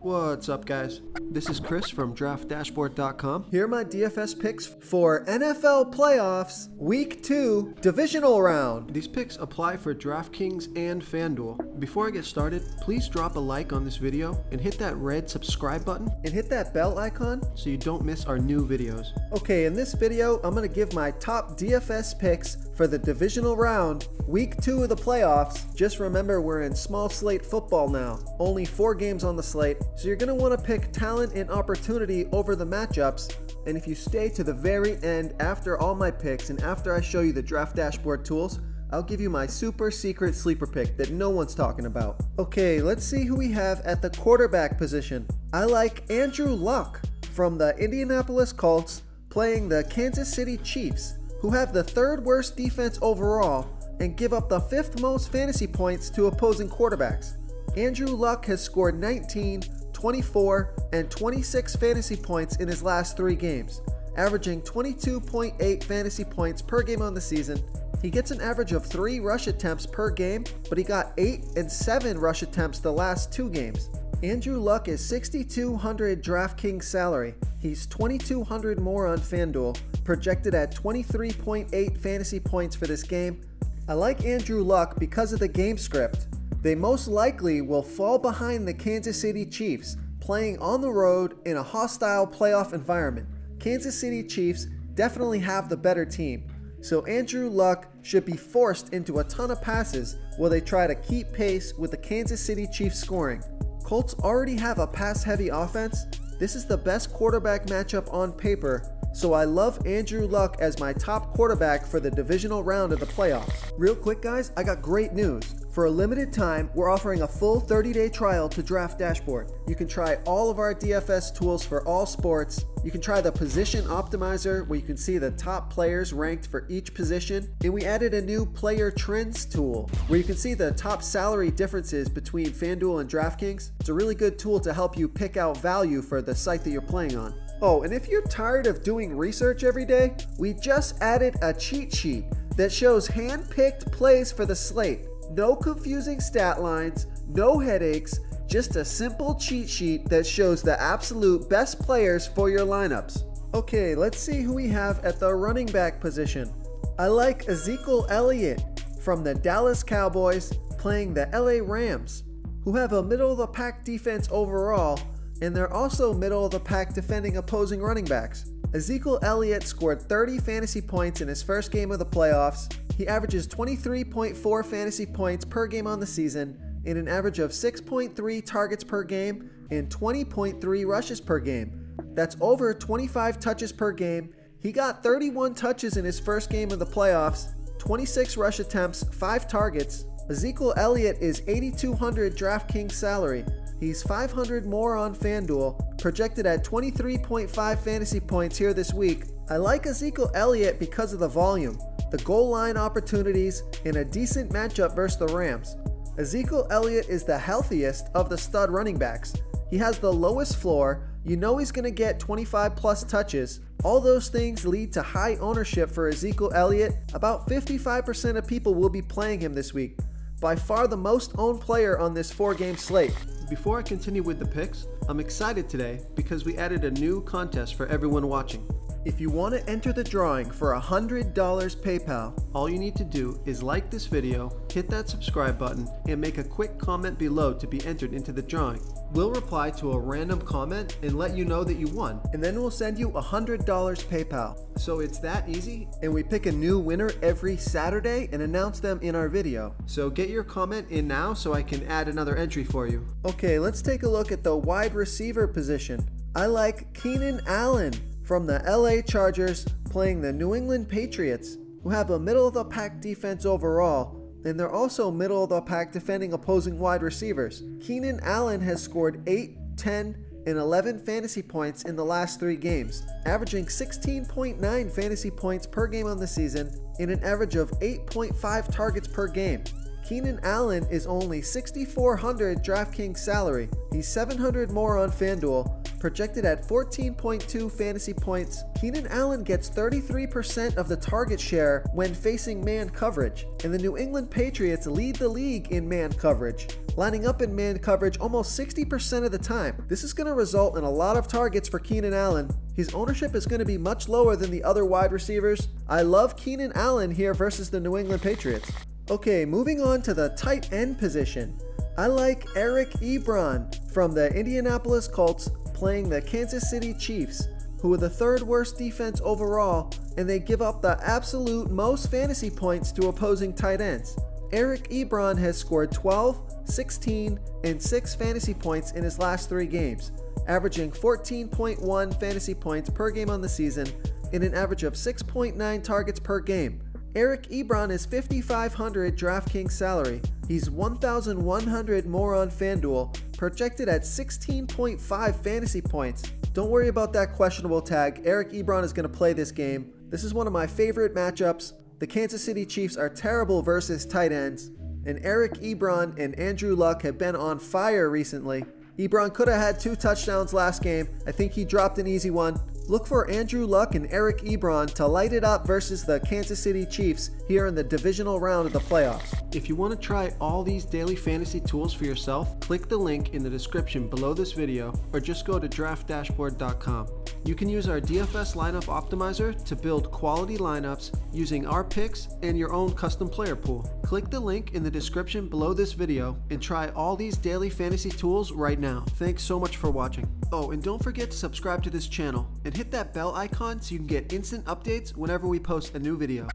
What's up, guys? This is Chris from DraftDashboard.com. Here are my DFS picks for NFL Playoffs Week 2 Divisional Round. These picks apply for DraftKings and FanDuel. Before I get started, please drop a like on this video and hit that red subscribe button and hit that bell icon so you don't miss our new videos. Okay, in this video, I'm going to give my top DFS picks for the Divisional Round Week 2 of the playoffs. Just remember, we're in small slate football now. Only 4 games on the slate. So you're going to want to pick talent and opportunity over the matchups. And if you stay to the very end after all my picks and after I show you the Draft Dashboard tools, I'll give you my super secret sleeper pick that no one's talking about. Okay, let's see who we have at the quarterback position. I like Andrew Luck from the Indianapolis Colts playing the Kansas City Chiefs, who have the 3rd worst defense overall and give up the 5th most fantasy points to opposing quarterbacks. Andrew Luck has scored 19, 24, and 26 fantasy points in his last 3 games, averaging 22.8 fantasy points per game on the season. He gets an average of 3 rush attempts per game, but he got 8 and 7 rush attempts the last 2 games. Andrew Luck is $6,200 DraftKings salary. He's $2,200 more on FanDuel, projected at 23.8 fantasy points for this game. I like Andrew Luck because of the game script. They most likely will fall behind the Kansas City Chiefs, playing on the road in a hostile playoff environment. Kansas City Chiefs definitely have the better team, so Andrew Luck should be forced into a ton of passes while they try to keep pace with the Kansas City Chiefs scoring. Colts already have a pass-heavy offense. This is the best quarterback matchup on paper, so I love Andrew Luck as my top quarterback for the divisional round of the playoffs. Real quick, guys, I got great news. For a limited time, we're offering a full 30-day trial to Draft Dashboard. You can try all of our DFS tools for all sports. You can try the Position Optimizer, where you can see the top players ranked for each position. And we added a new Player Trends tool, where you can see the top salary differences between FanDuel and DraftKings. It's a really good tool to help you pick out value for the site that you're playing on. Oh, and if you're tired of doing research every day, we just added a cheat sheet that shows hand-picked plays for the slate. No confusing stat lines, no headaches, just a simple cheat sheet that shows the absolute best players for your lineups. Okay, let's see who we have at the running back position. I like Ezekiel Elliott from the Dallas Cowboys playing the LA Rams, who have a middle-of-the-pack defense overall, and they're also middle-of-the-pack defending opposing running backs. Ezekiel Elliott scored 30 fantasy points in his first game of the playoffs. He averages 23.4 fantasy points per game on the season, and an average of 6.3 targets per game and 20.3 rushes per game. That's over 25 touches per game. He got 31 touches in his first game of the playoffs, 26 rush attempts, 5 targets. Ezekiel Elliott is $8,200 DraftKings salary. He's $500 more on FanDuel, projected at 23.5 fantasy points here this week. I like Ezekiel Elliott because of the volume, the goal line opportunities, and a decent matchup versus the Rams. Ezekiel Elliott is the healthiest of the stud running backs. He has the lowest floor. You know he's going to get 25 plus touches. All those things lead to high ownership for Ezekiel Elliott. About 55% of people will be playing him this week. By far the most owned player on this 4-game slate. Before I continue with the picks, I'm excited today because we added a new contest for everyone watching. If you want to enter the drawing for $100 PayPal, all you need to do is like this video, hit that subscribe button, and make a quick comment below to be entered into the drawing. We'll reply to a random comment and let you know that you won, and then we'll send you $100 PayPal. So it's that easy, and we pick a new winner every Saturday and announce them in our video. So get your comment in now so I can add another entry for you. Okay, let's take a look at the wide receiver position. I like Keenan Allen from the LA Chargers playing the New England Patriots, who have a middle-of-the-pack defense overall, and they're also middle-of-the-pack defending opposing wide receivers. Keenan Allen has scored 8, 10, and 11 fantasy points in the last 3 games, averaging 16.9 fantasy points per game on the season and an average of 8.5 targets per game. Keenan Allen is only $6,400 DraftKings salary. He's $700 more on FanDuel, projected at 14.2 fantasy points. Keenan Allen gets 33% of the target share when facing man coverage, and the New England Patriots lead the league in man coverage, lining up in man coverage almost 60% of the time. This is going to result in a lot of targets for Keenan Allen. His ownership is going to be much lower than the other wide receivers. I love Keenan Allen here versus the New England Patriots. Okay, moving on to the tight end position. I like Eric Ebron from the Indianapolis Colts playing the Kansas City Chiefs, who are the third worst defense overall, and they give up the absolute most fantasy points to opposing tight ends. Eric Ebron has scored 12, 16, and 6 fantasy points in his last 3 games, averaging 14.1 fantasy points per game on the season and an average of 6.9 targets per game. Eric Ebron is $5,500 DraftKings salary. He's $1,100 more on FanDuel, projected at 16.5 fantasy points. Don't worry about that questionable tag. Eric Ebron is going to play this game. This is one of my favorite matchups. The Kansas City Chiefs are terrible versus tight ends, and Eric Ebron and Andrew Luck have been on fire recently. Ebron could have had 2 touchdowns last game. I think he dropped an easy one. Look for Andrew Luck and Eric Ebron to light it up versus the Kansas City Chiefs here in the divisional round of the playoffs. If you want to try all these daily fantasy tools for yourself, click the link in the description below this video or just go to draftdashboard.com. You can use our DFS lineup optimizer to build quality lineups using our picks and your own custom player pool. Click the link in the description below this video and try all these daily fantasy tools right now. Thanks so much for watching. Oh, and don't forget to subscribe to this channel and hit that bell icon so you can get instant updates whenever we post a new video.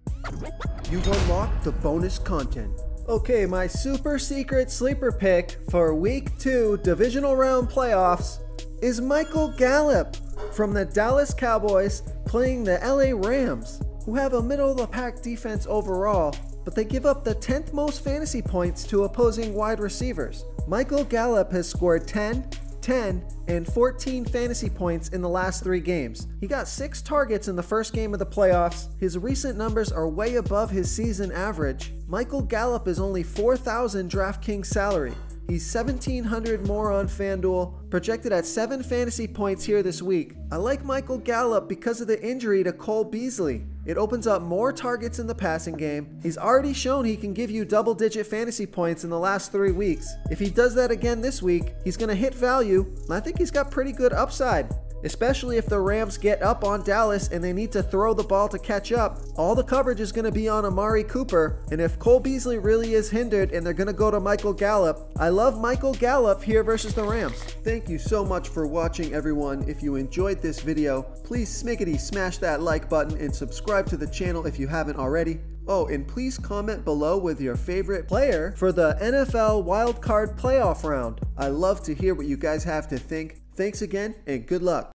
You've unlocked the bonus content. Okay, my super secret sleeper pick for week 2 divisional round playoffs is Michael Gallup from the Dallas Cowboys playing the LA Rams, who have a middle of the pack defense overall, but they give up the 10th most fantasy points to opposing wide receivers. Michael Gallup has scored 10, 10, and 14 fantasy points in the last 3 games. He got 6 targets in the first game of the playoffs. His recent numbers are way above his season average. Michael Gallup is only $4,000 DraftKings salary. He's $1,700 more on FanDuel, projected at 7 fantasy points here this week. I like Michael Gallup because of the injury to Cole Beasley. It opens up more targets in the passing game. He's already shown he can give you double-digit fantasy points in the last 3 weeks. If he does that again this week, he's going to hit value, and I think he's got pretty good upside. Especially if the Rams get up on Dallas and they need to throw the ball to catch up. All the coverage is going to be on Amari Cooper, and if Cole Beasley really is hindered and they're going to go to Michael Gallup, I love Michael Gallup here versus the Rams. Thank you so much for watching, everyone. If you enjoyed this video, please smickety smash that like button and subscribe to the channel if you haven't already. Oh, and please comment below with your favorite player for the NFL Wildcard Playoff round. I love to hear what you guys have to think. Thanks again, and good luck.